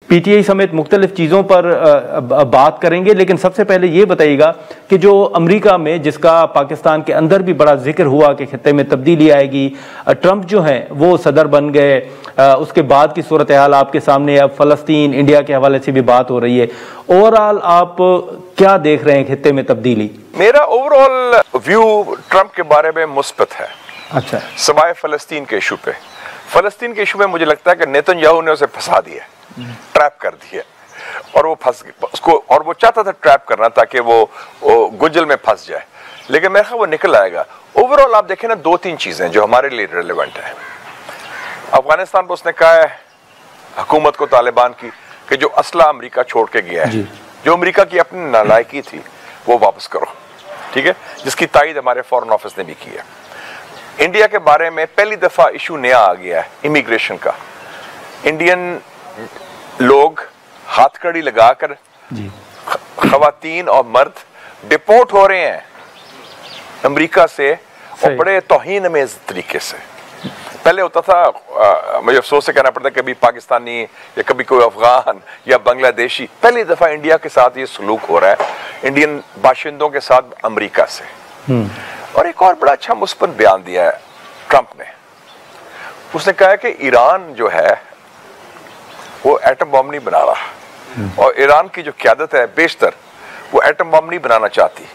PTI समेत मुख्तलिफ चीज़ों पर बात करेंगे, लेकिन सबसे पहले ये बताइएगा कि जो अमेरिका में, जिसका पाकिस्तान के अंदर भी बड़ा जिक्र हुआ कि खित्ते में तब्दीली आएगी, ट्रंप जो हैं वो सदर बन गए, उसके बाद की सूरत हाल आपके सामने, अब फ़लस्तीन इंडिया के हवाले से भी बात हो रही है। ओवरऑल आप क्या देख रहे हैं खित्ते में तब्दीली? मेरा ओवरऑल व्यू ट्रंप के बारे में मुस्बत है। अच्छा, सवाए फ़लस्तीन के इशू पे, फ़लस्तीन के इशू में मुझे लगता है कि नेतन्याहू ने उसे फंसा दिया, ट्रैप कर दिया, और वो फंस उसको, और वो चाहता था ट्रैप करना ताकि वो गुंजल में फंस जाए, लेकिन मेरे ख्याल वो निकल आएगा। ओवरऑल आप देखें ना, 2-3 चीजें जो हमारे लिए रिलेवेंट है। अफगानिस्तान पर उसने कहा है हुकूमत को, तालिबान की, कि जो असला अमेरिका छोड़ के गया है, जो अमेरिका की अपनी नालायकी थी, वो वापस करो, ठीक है, जिसकी तायद हमारे फॉरेन ऑफिस ने भी की है। इंडिया के बारे में पहली दफा इशू नया आ गया है इमिग्रेशन का। इंडियन लोग हाथकड़ी लगाकर खवातीन और मर्द डिपोर्ट हो रहे हैं अमेरिका से, और बड़े तौहीन-अमेज़ तरीके से। पहले होता था, मुझे अफसोस से कहना पड़ता, कभी पाकिस्तानी या कभी कोई अफगान या बांग्लादेशी, पहली दफा इंडिया के साथ ये सलूक हो रहा है, इंडियन बाशिंदों के साथ अमेरिका से। और एक और बड़ा अच्छा मुस्बत बयान दिया है ट्रंप ने। उसने कहा है कि ईरान जो है वो एटम बम नहीं बना रहा, और ईरान की जो क़यादत है बेशतर वो एटम बम नहीं बनाना चाहती।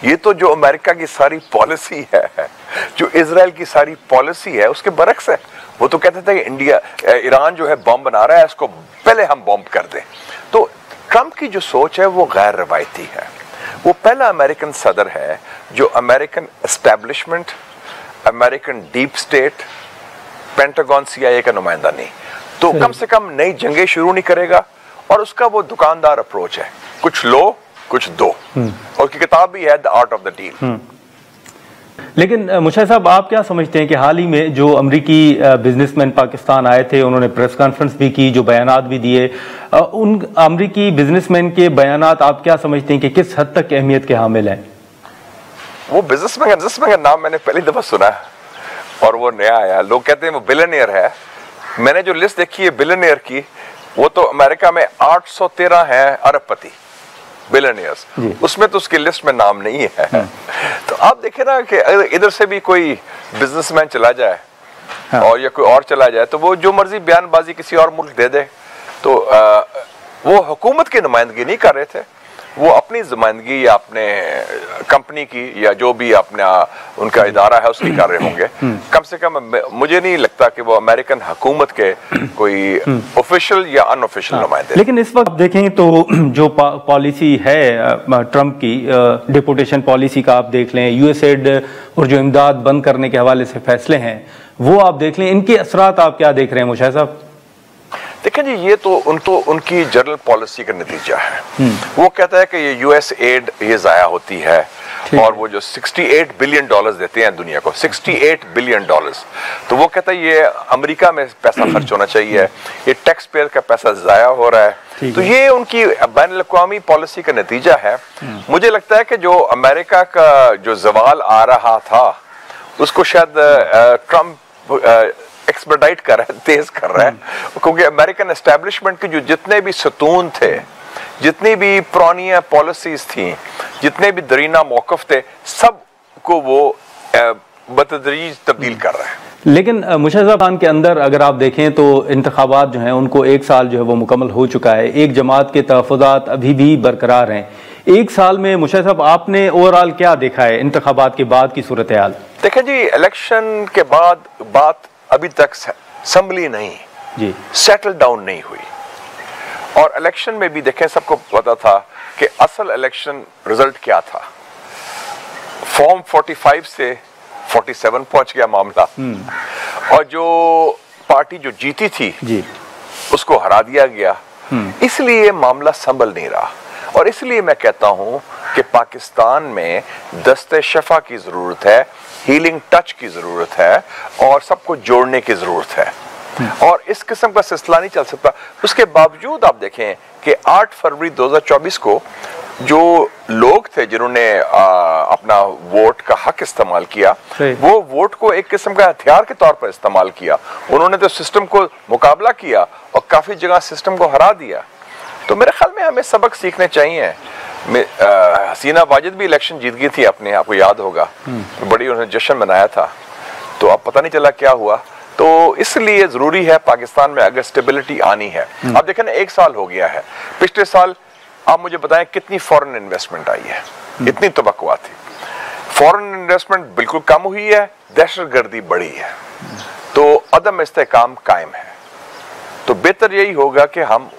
ये तो जो अमेरिका की सारी पॉलिसी है, जो इजराइल की सारी पॉलिसी है, उसके बरक्स है। वो तो कहते थे कि ईरान जो है बम बना रहा है, इसको पहले हम बम कर दें। तो ट्रंप की जो सोच है वो गैर रवायती है। वो पहला अमेरिकन सदर है जो American establishment, American deep state, pentagon, CIA का नुमाइंदा नहीं, तो कम से कम नई जंगें शुरू नहीं करेगा। और उसका वो दुकानदार अप्रोच है, कुछ लो कुछ दो, और उसकी किताब भी है the art of the deal. लेकिन मुशर्रफ साहब, आप क्या समझते हैं कि हाल ही में जो अमरीकी बिजनेसमैन पाकिस्तान आए थे, उन्होंने प्रेस कॉन्फ्रेंस भी की, जो बयानात भी दिए, उन अमरीकी बिजनेसमैन के बयानात आप क्या समझते हैं कि किस हद तक अहमियत के हामिल हैं? वो बिजनेसमैन का नाम मैंने पहली दफा सुना है, और वो नया आया। लोग कहते हैं वो बिलियनियर है। मैंने जो लिस्ट देखी है बिलियनियर की, वो तो अमेरिका में 813 है अरबपति बिलियनियर्स, उसमें तो उसकी लिस्ट में नाम नहीं है। तो आप देखें ना कि अगर इधर से भी कोई बिजनेसमैन चला जाए, और या कोई और चला जाए, तो वो जो मर्जी बयानबाजी किसी और मुल्क दे दे, तो वो हुकूमत की नुमाइंदगी नहीं कर रहे थे, वो अपनी नुमाइंदगी या अपने कंपनी की या जो भी अपना उनका इदारा है उसकी कर रहे होंगे। कम से कम मुझे नहीं लगता कि वो अमेरिकन हुकूमत के कोई ऑफिशियल या अनऑफिशियल नुमाइंदे। लेकिन इस वक्त देखें तो जो पॉलिसी है ट्रंप की, डिपोटेशन पॉलिसी का आप देख लें, यूएसएड और जो इमदाद बंद करने के हवाले से फैसले हैं वो आप देख लें, इनके असरात आप क्या देख रहे हैं मुशर्रफ साहब? देखें जी, ये तो उनकी जनरल पॉलिसी का नतीजा है। वो कहता है कि ये यूएस एड ये जाया होती है, और वो जो $68 बिलियन देते हैं दुनिया को, $68 बिलियन, तो वो कहता है ये अमेरिका में पैसा खर्च होना चाहिए, ये टैक्स पेयर का पैसा जाया हो रहा है। तो ये उनकी बैनुल-अक़वामी पॉलिसी का नतीजा है। मुझे लगता है कि जो अमेरिका का जो जवाल आ रहा था, उसको शायद ट्रंप एक्सपर्टाइट कर रहा है, तेज कर रहा है, क्योंकि अमेरिकन एस्टैब्लिशमेंट के जो जितने भी सतून थे, जितनी भी पुरानी पॉलिसीज थी, जितने भी दरीना मौक़िफ़ थे, सब को वो बतदरीज तब्दील कर रहा है। लेकिन मुशर्रफ खान के अंदर अगर आप देखें तो इंतखाबात जो हैं उनको 1 साल जो है वो मुकम्मल हो चुका है, एक जमात के तहफ़्फ़ुज़ात अभी भी बरकरार हैं। 1 साल में मुशर्रफ आपने ओवरऑल क्या देखा है इंतखाबात के बाद की सूरत हाल? देखें जी, इलेक्शन के बाद बात अभी तक संभली नहीं जी, सेटल डाउन नहीं हुई। और इलेक्शन में भी देखें, सबको पता था कि असल इलेक्शन रिजल्ट क्या था। फॉर्म 45 से 47 पहुंच गया मामला, और जो पार्टी जो जीती थी जी, उसको हरा दिया गया। इसलिए मामला संभल नहीं रहा, और इसलिए मैं कहता हूं कि पाकिस्तान में दस्ते शफा की जरूरत है, हीलिंग टच की जरूरत है, और सबको जोड़ने की जरूरत है। और इस किस्म का सिलसिला नहीं चल सकता। उसके बावजूद आप देखें कि 8 फरवरी 2024 को जो लोग थे जिन्होंने अपना वोट का हक इस्तेमाल किया, वो वोट को एक किस्म का हथियार के तौर पर इस्तेमाल किया। उन्होंने तो सिस्टम को मुकाबला किया और काफी जगह सिस्टम को हरा दिया। तो मेरे ख्याल में हमें सबक सीखने चाहिए। हसीना वाजिद भी इलेक्शन जीत गई थी अपने, आपको याद होगा, बड़ी उन्होंने जश्न मनाया था, तो अब पता नहीं चला क्या हुआ। तो इसलिए जरूरी है पाकिस्तान में अगर स्टेबिलिटी आनी है। अब देखें ना, 1 साल हो गया है, पिछले साल आप मुझे बताएं कितनी फॉरेन इन्वेस्टमेंट आई है, इतनी तवक्कुआ थी। फॉरेन इन्वेस्टमेंट बिल्कुल कम हुई है, दहशतगर्दी बढ़ी है, तो अदम इस्तेहकाम कायम है। तो बेहतर यही होगा कि हम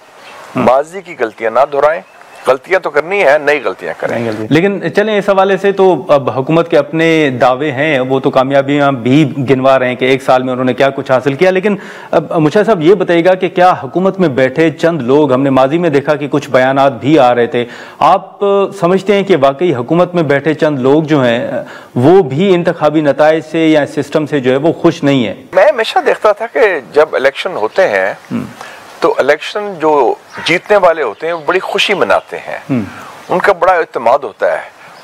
माजी की गलतियां ना दोहराएं, गलतियां तो करनी है, नई गलतियां करें। लेकिन चलें, इस हवाले से तो अब हुकूमत के अपने दावे हैं, वो तो कामयाबियां भी गिनवा रहे हैं कि 1 साल में उन्होंने क्या कुछ हासिल किया। लेकिन अब मुशर्रफ साहब ये बताइएगा कि क्या हुकूमत में बैठे चंद लोग, हमने माजी में देखा कि कुछ बयानात भी आ रहे थे, आप समझते हैं कि वाकई हुकूमत में बैठे चंद लोग जो हैं वो भी इंतखाबी नताइज से या सिस्टम से जो है वो खुश नहीं है? मैं हमेशा देखता था कि जब इलेक्शन होते हैं तो इलेक्शन जो जीतने वाले होते हैं वो बड़ी खुशी मनाते हैं, उनका बड़ा इत्मीनान होता है,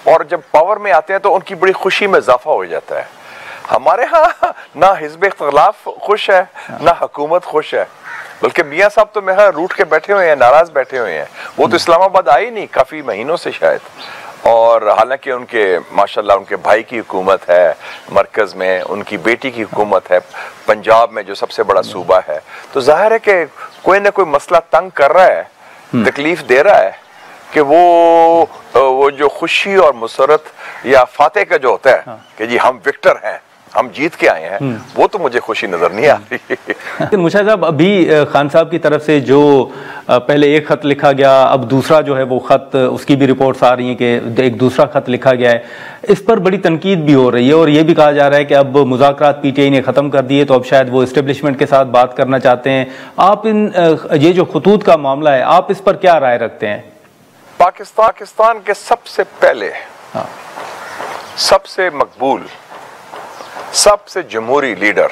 और जब पावर में आते हैं तो उनकी बड़ी खुशी में इजाफा हो जाता है। हमारे यहाँ ना हिज़्ब इख्तिलाफ खुश है, ना हुकूमत खुश है, बल्कि मियाँ साहब तो मेरा रूठ के बैठे हुए हैं, नाराज बैठे हुए हैं। वो तो इस्लामाबाद आए नहीं काफी महीनों से शायद, और हालांकि उनके माशाल्लाह उनके भाई की हुकूमत है मरकज में, उनकी बेटी की हुकूमत है पंजाब में जो सबसे बड़ा सूबा है, तो जाहिर है कि कोई ना कोई मसला तंग कर रहा है, तकलीफ दे रहा है कि वो जो खुशी और मुसरत या फातेह का जो होता है कि जी हम विक्टर हैं, हम जीत के आए हैं, वो तो मुझे खुशी नजर नहीं आ रही। लेकिन मुशर्रफ साहब, अभी खान साहब की तरफ से जो पहले एक खत लिखा गया, अब दूसरा जो है वो खत, उसकी भी रिपोर्ट्स आ रही हैं कि एक दूसरा खत लिखा गया है, इस पर बड़ी तनकीद भी हो रही है और ये भी कहा जा रहा है कि अब मुज़ाकरात पीटीआई ने ख़त्म कर दिए तो अब शायद वो इस्टेब्लिशमेंट के साथ बात करना चाहते हैं। आप ये जो खतूत का मामला है, आप इस पर क्या राय रखते हैं? पाकिस्तान के सबसे पहले सबसे मकबूल, सबसे जमहूरी लीडर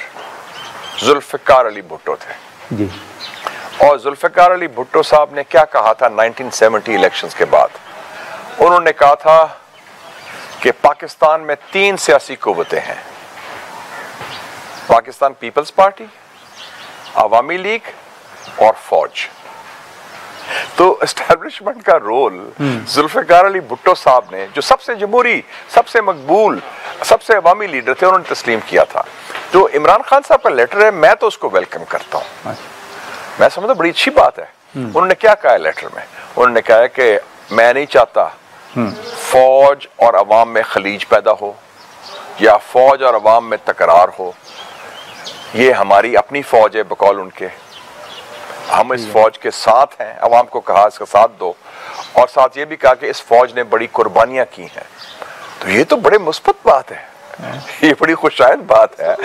जुल्फ़िकार अली भुट्टो थे जी। और जुल्फ़िकार अली भुट्टो साहब ने क्या कहा था 1970 इलेक्शंस के बाद? उन्होंने कहा था कि पाकिस्तान में 3 सियासी कुव्वतें हैं, पाकिस्तान पीपल्स पार्टी, अवामी लीग और फौज। तो एस्टैब्लिशमेंट का रोल जुल्फ़िकार अली भुट्टो साहब ने, जो सबसे जमहूरी, सबसे मकबूल, सबसे अवामी लीडर थे, उन्होंने तस्लीम किया था। जो इमरान खान साहब का लेटर है, मैं तो उसको वेलकम करता हूँ, मैं समझता बड़ी अच्छी बात है। उन्होंने क्या कहा है लेटर में? उन्होंने कहा है कि मैं नहीं चाहता फौज और अवाम में खलीज पैदा हो या फौज और अवाम में तकरार हो। ये हमारी अपनी फौज है बकौल उनके, हम इस फौज के साथ हैं। अवाम को कहा इसका साथ दो, और साथ ये भी कहा कि इस फौज ने बड़ी कुर्बानियां की हैं। तो ये तो बड़े मुस्बत बात है, ये बड़ी खुशायद बात है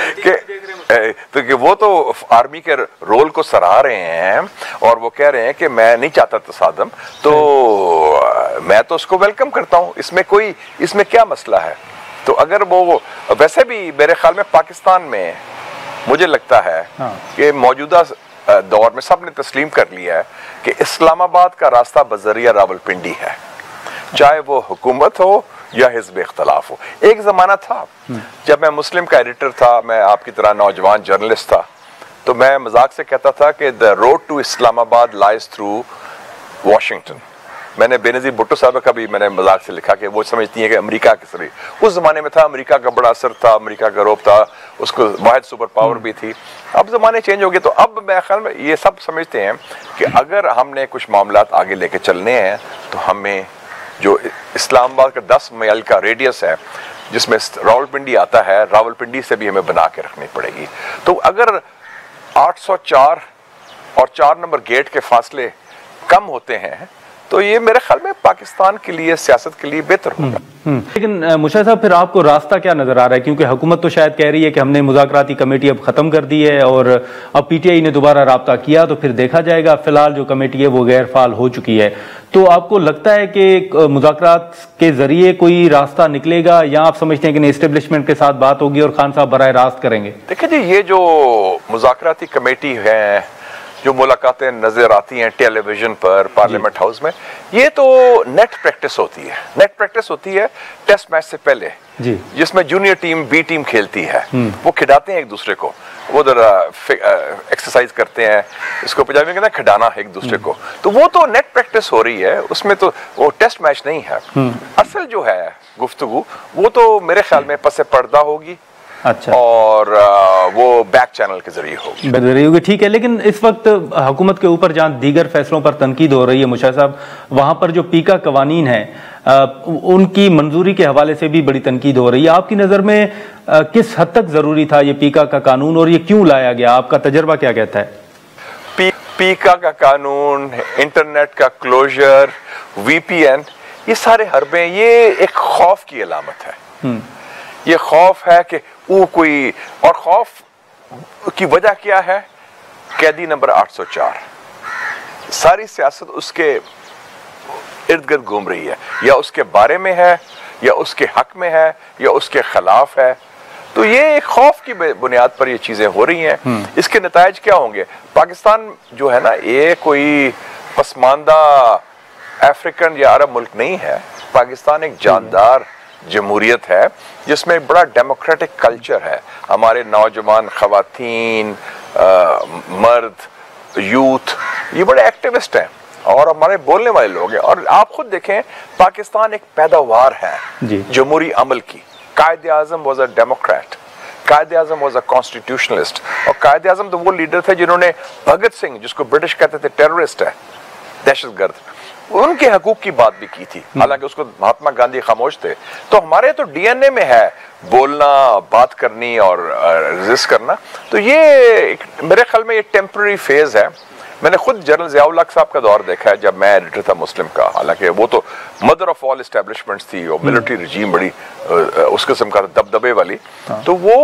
कि वो तो आर्मी के रोल को सराह रहे हैं और वो कह रहे हैं कि मैं नहीं चाहता तसादम, तो मैं तो उसको वेलकम करता हूँ, इसमें क्या मसला है? तो अगर वो वैसे भी मेरे ख्याल में पाकिस्तान में मुझे लगता है कि मौजूदा दौर में सबने तस्लीम कर लिया है कि इस्लामाबाद का रास्ता बजरिया रावलपिंडी है, चाहे वो हुकूमत हो या हिज़्ब इख्तिलाफ हो। एक जमाना था जब मैं मुस्लिम का एडिटर था, मैं आपकी तरह नौजवान जर्नलिस्ट था, तो मैं मजाक से कहता था कि the road to Islamabad lies through Washington. मैंने बेनज़ीर भुट्टो साहब का भी मैंने मजाक से लिखा कि वो समझती हैं कि अमेरिका के सरी उस जमाने में था, अमेरिका का बड़ा असर था, अमेरिका का रोब था, उसको वाहिद सुपर पावर भी थी। अब जमाने चेंज हो गए, तो अब मेरे ख्याल में ये सब समझते हैं कि अगर हमने कुछ मामलात आगे लेके चलने हैं तो हमें जो इस्लामाबाद का 10 मील का रेडियस है जिसमें रावलपिंडी आता है, रावलपिंडी से भी हमें बना के रखनी पड़ेगी। तो अगर 804 और 4 नंबर गेट के फासले कम होते हैं तो ये मेरे ख्याल में पाकिस्तान के लिए, सियासत के लिए बेहतर होगा। लेकिन मुशर्रफ साहब, फिर आपको रास्ता क्या नजर आ रहा है? क्योंकि हुकूमत तो शायद कह रही है कि हमने मुज़ाकराती कमेटी अब खत्म कर दी है और अब पीटीआई ने दोबारा राब्ता किया तो फिर देखा जाएगा। फिलहाल जो कमेटी है वो गैर फाल हो चुकी है, तो आपको लगता है कि मुज़ाकरात के जरिए कोई रास्ता निकलेगा या आप समझते हैं कि एस्टेब्लिशमेंट के साथ बात होगी और खान साहब बराह रास्त करेंगे? देखिए जी, ये जो मुज़ाकराती कमेटी है जो मुलाकातें नजर आती हैं टेलीविजन पर, पार्लियामेंट हाउस में, ये तो नेट प्रैक्टिस होती है। नेट प्रैक्टिस होती है टेस्ट मैच से पहले, जिसमें जूनियर टीम बी टीम खेलती है, वो खिलाते हैं एक दूसरे को, वो एक्सरसाइज करते हैं, इसको पंजाबी में कहते हैं खिडाना एक दूसरे को, तो वो तो नेट प्रैक्टिस हो रही है, उसमें तो वो टेस्ट मैच नहीं है। असल जो है गुफ्तगू वो तो मेरे ख्याल में पसे पर्दा होगी। अच्छा। और वो बैक चैनल के जरिए होगी। ठीक है, लेकिन इस वक्त हुकूमत के ऊपर जहाँ दीगर फैसलों पर तनकीद हो रही है मुशाहिद साहब, वहाँ पर जो पीका कवानीन है उनकी मंजूरी के हवाले से भी बड़ी तनकीद हो रही है। आपकी नज़र में किस हद तक ज़रूरी था ये पीका का कानून और ये क्यों लाया गया? आपका तजर्बा क्या कहता है? पीका का कानून, इंटरनेट का क्लोजर, VPN, ये सारे हरबे, ये एक खौफ की अलामत है। ये खौफ है कि वो कोई, और खौफ की वजह क्या है? कैदी नंबर 804, सारी सियासत उसके इर्द गिर्द घूम रही है, या उसके बारे में है, या उसके हक में है, या उसके खिलाफ है। तो ये खौफ की बुनियाद पर ये चीजें हो रही हैं। इसके नतायज क्या होंगे? पाकिस्तान जो है ना, ये कोई पसमानदा अफ्रीकन या अरब मुल्क नहीं है। पाकिस्तान एक जानदार जमहूरियत है जिसमें बड़ा डेमोक्रेटिक कल्चर है। हमारे नौजवान, खवातीन, मर्द, यूथ, ये बड़े एक्टिविस्ट हैं और हमारे बोलने वाले लोग हैं। और आप खुद देखें, पाकिस्तान एक पैदावार है जमहूरी अमल की। कायदे आजम वॉज अ डेमोक्रेट, कायदे आजम वॉज अ कॉन्स्टिट्यूशनलिस्ट, और कायदे आजम तो वो लीडर थे जिन्होंने भगत सिंह, जिसको ब्रिटिश कहते थे टेररिस्ट है, दहशतगर्द, उनके हकूक की बात भी की थी, हालांकि उसको महात्मा गांधी खामोश थे। तो हमारे तो DNA में है बोलना, बात करनी और रेजिस्ट करना। तो ये मेरे ख्याल में ये टेम्पररी फेज है। मैंने खुद जनरल ज़िया-उल हक साहब का दौर देखा है जब मैं एडिटर था मुस्लिम का, हालांकि वो तो मदर ऑफ ऑल एस्टेब्लिशमेंट्स थी और मिलिट्री रजीम बड़ी उस किस्म का दबदबे वाली। तो वो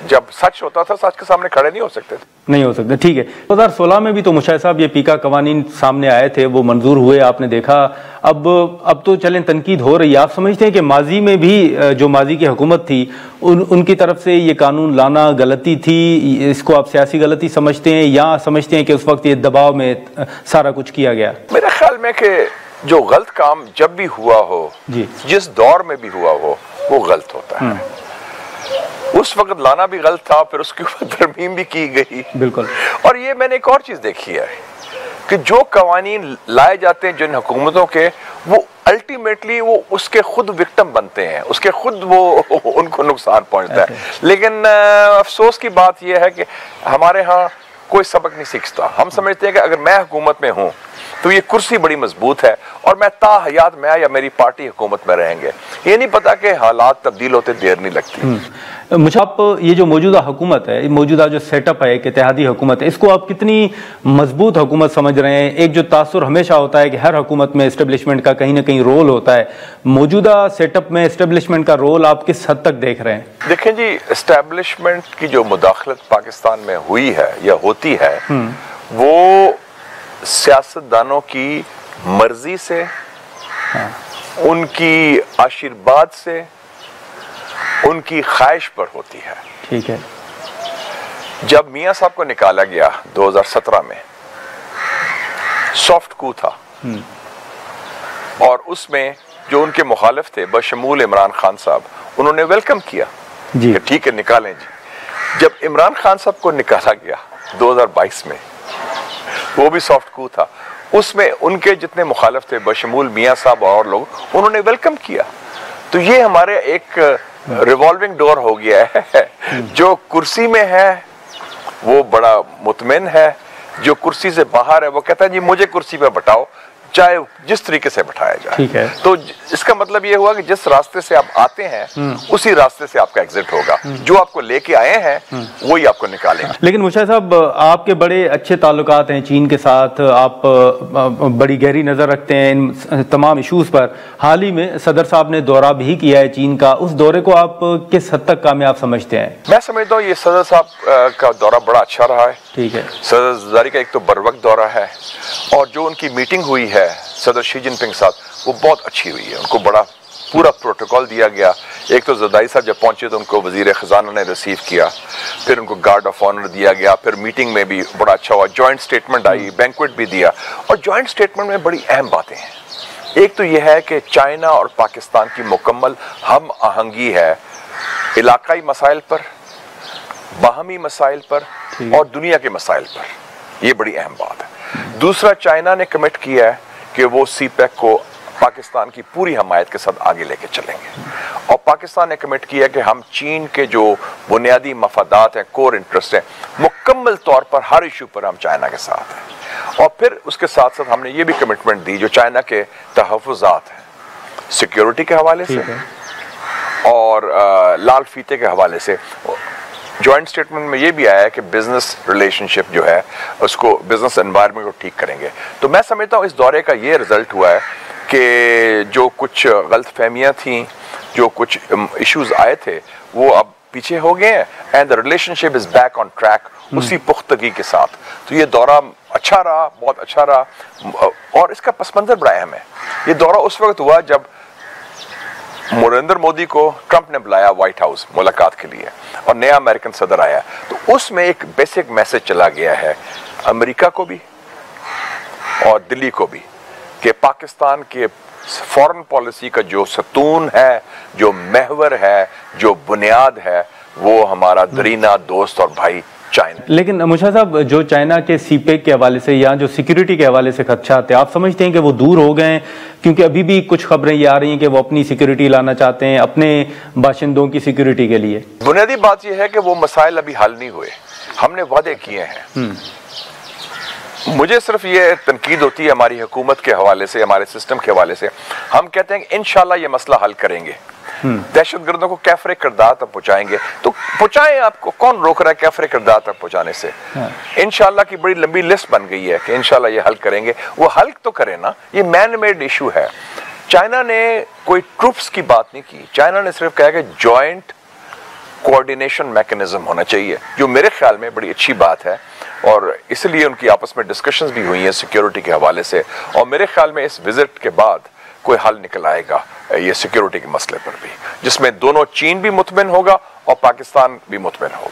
जब सच होता था, सच के सामने खड़े नहीं हो सकते थे। ठीक है। 2016 में भी तो मुशाहिद साहब ये पीका कवानीन सामने आए थे, वो मंजूर हुए, आपने देखा। अब तो चलें तनकीद हो रही है। आप समझते हैं कि माजी में भी जो माजी की हुकूमत थी उनकी तरफ से ये कानून लाना गलती थी? इसको आप सियासी गलती समझते हैं या समझते हैं कि उस वक्त ये दबाव में सारा कुछ किया गया? मेरे ख्याल में कि जो गलत काम जब भी हुआ हो, जिस दौर में भी हुआ हो, वो गलत होता है। उस वक्त लाना भी गलत था, फिर उसके ऊपर तरमीम भी की गई। बिल्कुल। और ये मैंने एक और चीज देखी है कि जो कवानीन लाए जाते हैं जिन हुकूमतों के, वो अल्टीमेटली वो उसके खुद विक्टिम बनते हैं, उसके खुद वो उनको नुकसान पहुंचता है। लेकिन अफसोस की बात यह है कि हमारे यहाँ कोई सबक नहीं सीखता। हम समझते हैं कि अगर मैं हुकूमत में हूँ तो ये कुर्सी बड़ी मजबूत है और मैं ताहयात मैं या मेरी पार्टी हुकूमत में रहेंगे। ये नहीं पता कि हालात तब्दील होते देर नहीं लगती। मुझे आप ये जो मौजूदा हुकूमत है, मौजूदा जो सेटअप है, एक इत्तेहादी हुकूमत है, इसको आप कितनी मजबूत हुकूमत समझ रहे हैं? एक जो तासुर हमेशा होता है कि हर हुकूमत में एस्टेब्लिशमेंट का कहीं ना कहीं रोल होता है, मौजूदा सेटअप में एस्टेब्लिशमेंट का रोल आप किस हद तक देख रहे हैं? देखें जी, एस्टेब्लिशमेंट की जो मुदाखलत पाकिस्तान में हुई है या होती है, वो सियासतदानों की मर्जी से, उनकी आशीर्वाद से, उनकी ख्वाहिश पर होती है। ठीक है। जब मियां साहब को निकाला गया 2017 में, सॉफ्ट कू था और उसमें जो उनके मुखालिफ थे बशमूल इमरान खान साहब, उन्होंने वेलकम किया कि ठीक है निकालें जी। जब इमरान खान साहब को निकाला गया 2022 में, वो भी सॉफ्ट कू था, उसमें उनके जितने मुखालिफ थे बशमूल मियां साहब और लोग, उन्होंने वेलकम किया। तो ये हमारे एक रिवॉल्विंग डोर हो गया है। जो कुर्सी में है वो बड़ा मुतमिन है, जो कुर्सी से बाहर है वो कहता है जी मुझे कुर्सी पे बैठाओ, चाहे जिस तरीके से बैठाया जाए। ठीक है। तो इसका मतलब ये हुआ कि जिस रास्ते से आप आते हैं उसी रास्ते से आपका एग्जिट होगा। जो आपको लेके आए हैं वही आपको निकालेंगे। लेकिन मुशाहिद साहब, आपके बड़े अच्छे ताल्लुकात हैं चीन के साथ, आप बड़ी गहरी नज़र रखते हैं इन तमाम इशूज़ पर। हाल ही में सदर साहब ने दौरा भी किया है चीन का, उस दौरे को आप किस हद तक कामयाब समझते हैं? मैं समझता हूँ ये सदर साहब का दौरा बड़ा अच्छा रहा है। ठीक है। सदरदारी का एक तो बरवक्त दौरा है, और जो उनकी मीटिंग हुई है सदर शी जिनपिंग साथ, वो बहुत अच्छी हुई है। उनको बड़ा पूरा प्रोटोकॉल दिया गया। एक तो जरदारी साहब जब पहुंचे तो उनको वजीर खजाना ने रिसीव किया, फिर उनको गार्ड ऑफ ऑनर दिया गया, फिर मीटिंग में भी बड़ा अच्छा हुआ, जॉइंट स्टेटमेंट आई, बैंक्वेट भी दिया। और जॉइंट स्टेटमेंट में बड़ी अहम बातें हैं। एक तो यह है कि चाइना और पाकिस्तान की मुकम्मल हम आहंगी है इलाकाई मसाइल पर, बाहमी मसाइल पर और दुनिया के मसाइल पर। यह बड़ी अहम बात है। दूसरा, चाइना ने कमिट किया है कि वो सीपैक को पाकिस्तान की पूरी हमायत के साथ आगे लेके चलेंगे, और पाकिस्तान ने कमिट किया कि हम चीन के जो बुनियादी मफादात हैं, कोर इंटरेस्ट हैं, मुकम्मल तौर पर हर इशू पर हम चाइना के साथ हैं। और फिर उसके साथ साथ हमने ये भी कमिटमेंट दी जो चाइना के तहफ़्फ़ुज़ात हैं सिक्योरिटी के हवाले से और लाल फीते के हवाले से। जॉइंट स्टेटमेंट में ये भी आया है कि बिजनेस रिलेशनशिप जो है उसको, बिजनेस एनवायरनमेंट को ठीक करेंगे। तो मैं समझता हूँ इस दौरे का ये रिजल्ट हुआ है कि जो कुछ गलतफहमियां थी, जो कुछ इश्यूज आए थे, वो अब पीछे हो गए हैं and the relationship is back on track उसी पुख्तगी के साथ। तो ये दौरा अच्छा रहा, बहुत अच्छा रहा। और इसका पस मंजर बड़ा अहम है। ये दौरा उस वक्त हुआ जब नरेंद्र मोदी को ट्रंप ने बुलाया व्हाइट हाउस मुलाकात के लिए और नया अमेरिकन सदर आया, तो उसमें एक बेसिक मैसेज चला गया है अमेरिका को भी और दिल्ली को भी कि पाकिस्तान के फॉरेन पॉलिसी का जो सतून है, जो महवर है, जो बुनियाद है, वो हमारा दरीना दोस्त और भाई चाइना। लेकिन मुशर्रफ साहब, जो चाइना के सीपेक के हवाले से या जो सिक्योरिटी के हवाले से खदशात थे, आप समझते हैं कि वो दूर हो गए? क्योंकि अभी भी कुछ खबरें ये आ रही हैं कि वो अपनी सिक्योरिटी लाना चाहते हैं अपने बाशिंदों की सिक्योरिटी के लिए। बुनियादी बात यह है कि वो मसाइल अभी हल नहीं हुए। हमने वादे किए हैं। मुझे सिर्फ ये तनकीद होती है हमारी हुकूमत के हवाले से, हमारे सिस्टम के हवाले से। हम कहते हैं कि इंशाल्लाह ये मसला हल करेंगे, दहशतगर्दों को कैफरे किरदार तक पहुंचाएंगे। तो पहुंचाएं, आपको कौन रोक रहा है कैफरे किरदार तक पहुंचाने से? इंशाल्लाह की बड़ी लंबी लिस्ट बन गई है कि इंशाल्लाह ये हल करेंगे। वो हल तो करें ना, ये मैन मेड इशू है। चाइना ने कोई ट्रूप्स की बात नहीं की, चाइना ने सिर्फ कहा कि जॉइंट कोऑर्डिनेशन मैकेनिज्म होना चाहिए, जो मेरे ख्याल में बड़ी अच्छी बात है। और इसलिए उनकी आपस में डिस्कशंस भी हुई हैं सिक्योरिटी के हवाले से। और मेरे ख्याल में इस विजिट के बाद कोई हल निकल आएगा ये सिक्योरिटी के मसले पर भी, जिसमें दोनों चीन भी मुतमिन होगा और पाकिस्तान भी मुतमिन होगा।